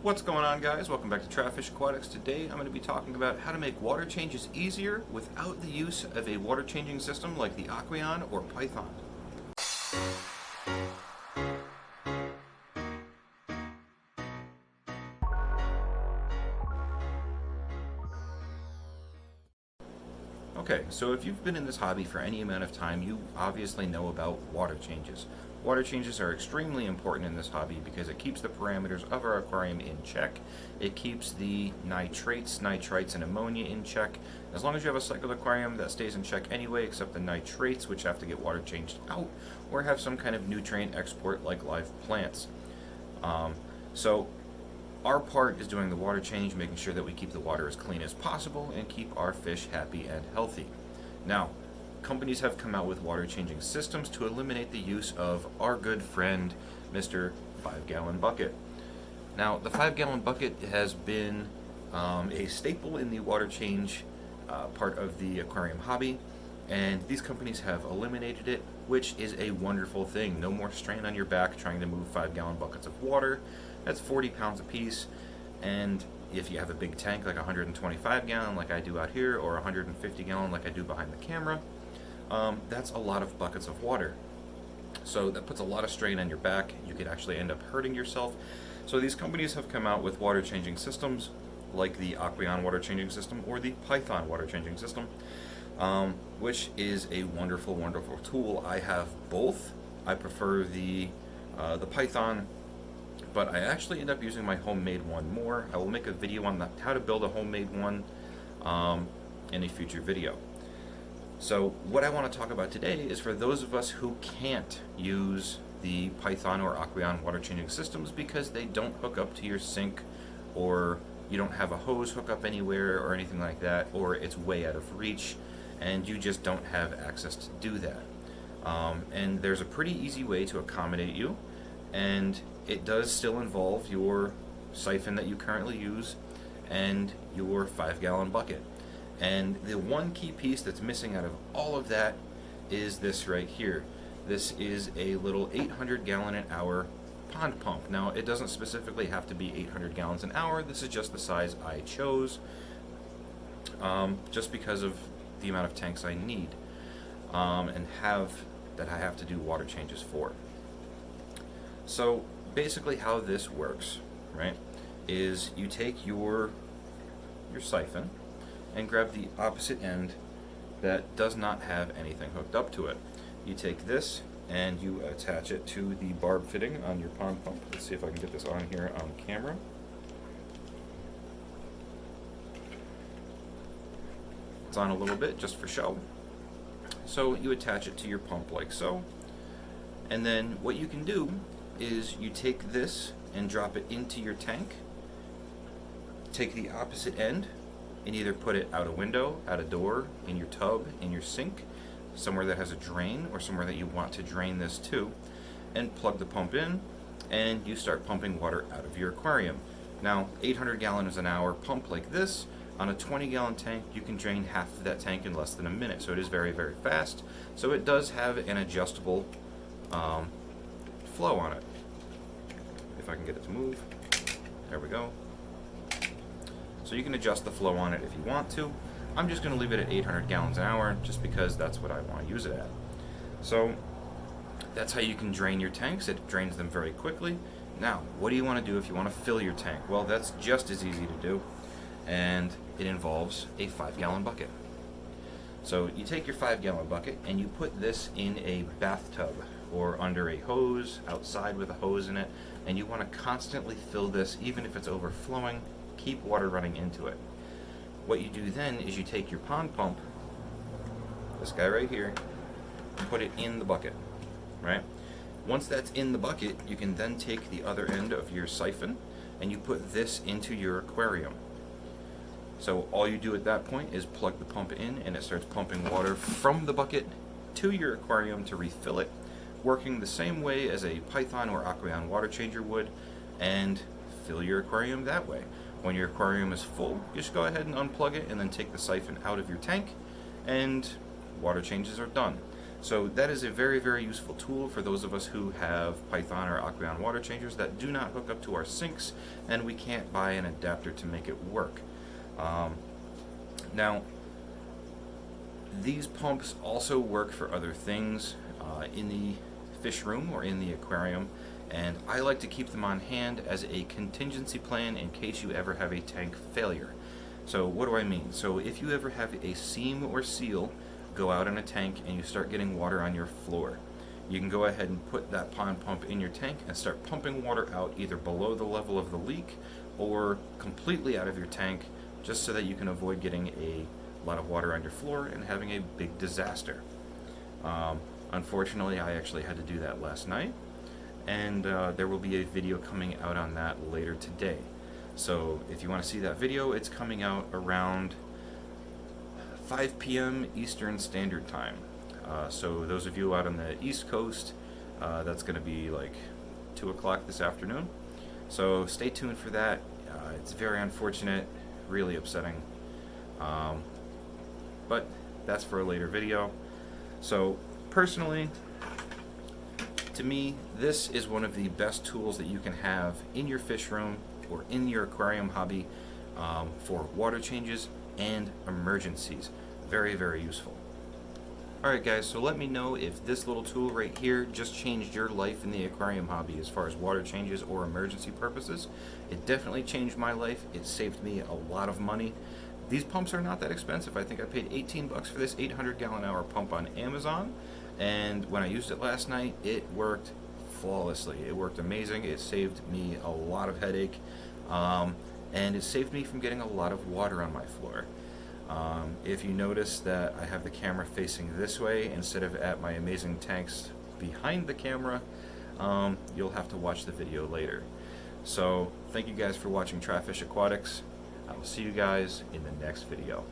What's going on, guys? Welcome back to Fish Aquatics. Today I'm going to be talking about how to make water changes easier without the use of a water changing system like the Aqueon or Python. Okay, so if you've been in this hobby for any amount of time, you obviously know about water changes. Water changes are extremely important in this hobby because it keeps the parameters of our aquarium in check. It keeps the nitrates, nitrites, and ammonia in check. As long as you have a cycled aquarium, that stays in check anyway, except the nitrates, which have to get water changed out, or have some kind of nutrient export like live plants. So our part is doing the water change, making sure that we keep the water as clean as possible and keep our fish happy and healthy. Now, companies have come out with water changing systems to eliminate the use of our good friend, Mr. 5-gallon bucket. Now, the 5-gallon bucket has been a staple in the water change part of the aquarium hobby, and these companies have eliminated it, which is a wonderful thing. No more strain on your back trying to move 5-gallon buckets of water. That's 40 pounds a piece, and if you have a big tank like 125 gallon like I do out here, or 150 gallon like I do behind the camera, that's a lot of buckets of water. So that puts a lot of strain on your back. You could actually end up hurting yourself. So these companies have come out with water changing systems like the Aqueon water changing system or the Python water changing system, which is a wonderful, wonderful tool. I have both. I prefer the Python, but I actually end up using my homemade one more. I will make a video on how to build a homemade one in a future video. So what I want to talk about today is for those of us who can't use the Python or Aqueon water changing systems because they don't hook up to your sink, or you don't have a hose hook up anywhere or anything like that, or it's way out of reach and you just don't have access to do that. And there's a pretty easy way to accommodate you, and it does still involve your siphon that you currently use and your 5-gallon bucket. And the one key piece that's missing out of all of that is this right here. This is a little 800 gallon an hour pond pump. Now, it doesn't specifically have to be 800 gallons an hour. This is just the size I chose, just because of the amount of tanks I need and that I have to do water changes for. So basically how this works, right, is you take your siphon and grab the opposite end that does not have anything hooked up to it. You take this and you attach it to the barb fitting on your pond pump. Let's see if I can get this on here on camera. It's on a little bit just for show. So you attach it to your pump like so, and then what you can do is you take this and drop it into your tank, take the opposite end and either put it out a window, out a door, in your tub, in your sink, somewhere that has a drain or somewhere that you want to drain this to, and plug the pump in, and you start pumping water out of your aquarium. Now, 800 gallons an hour pump like this, on a 20-gallon tank, you can drain half of that tank in less than a minute, so it is very, very fast. So it does have an adjustable flow on it. If I can get it to move. There we go. So you can adjust the flow on it if you want to. I'm just going to leave it at 800 gallons an hour just because that's what I want to use it at. So that's how you can drain your tanks. It drains them very quickly. Now, what do you want to do if you want to fill your tank? Well, that's just as easy to do, and it involves a 5-gallon bucket. So you take your 5-gallon bucket and you put this in a bathtub or under a hose, outside with a hose in it, and you want to constantly fill this even if it's overflowing. Keep water running into it. What you do then is you take your pond pump, this guy right here, and put it in the bucket, right? Once that's in the bucket, you can then take the other end of your siphon and you put this into your aquarium. So all you do at that point is plug the pump in and it starts pumping water from the bucket to your aquarium to refill it, working the same way as a Python or Aqueon water changer would, and fill your aquarium that way. When your aquarium is full, just go ahead and unplug it and then take the siphon out of your tank, and water changes are done. So that is a very, very useful tool for those of us who have Python or Aqueon water changers that do not hook up to our sinks, and we can't buy an adapter to make it work. Now, these pumps also work for other things in the fish room or in the aquarium, and I like to keep them on hand as a contingency plan in case you ever have a tank failure. So what do I mean? So if you ever have a seam or seal go out in a tank and you start getting water on your floor, you can go ahead and put that pond pump in your tank and start pumping water out either below the level of the leak or completely out of your tank, just so that you can avoid getting a lot of water on your floor and having a big disaster. Unfortunately, I actually had to do that last night, and there will be a video coming out on that later today. So if you want to see that video, it's coming out around 5 p.m. Eastern Standard Time. So those of you out on the East Coast, that's going to be like 2 o'clock this afternoon. So stay tuned for that. It's very unfortunate, really upsetting, but that's for a later video. So personally, to me, this is one of the best tools that you can have in your fish room or in your aquarium hobby for water changes and emergencies. Very, very useful. Alright guys, so let me know if this little tool right here just changed your life in the aquarium hobby as far as water changes or emergency purposes. It definitely changed my life. It saved me a lot of money. These pumps are not that expensive. I think I paid 18 bucks for this 800-gallon-hour pump on Amazon, and when I used it last night, it worked flawlessly. It worked amazing. It saved me a lot of headache, and it saved me from getting a lot of water on my floor. If you notice that I have the camera facing this way instead of at my amazing tanks behind the camera, you'll have to watch the video later. So thank you guys for watching Try Fish Aquatics. I will see you guys in the next video.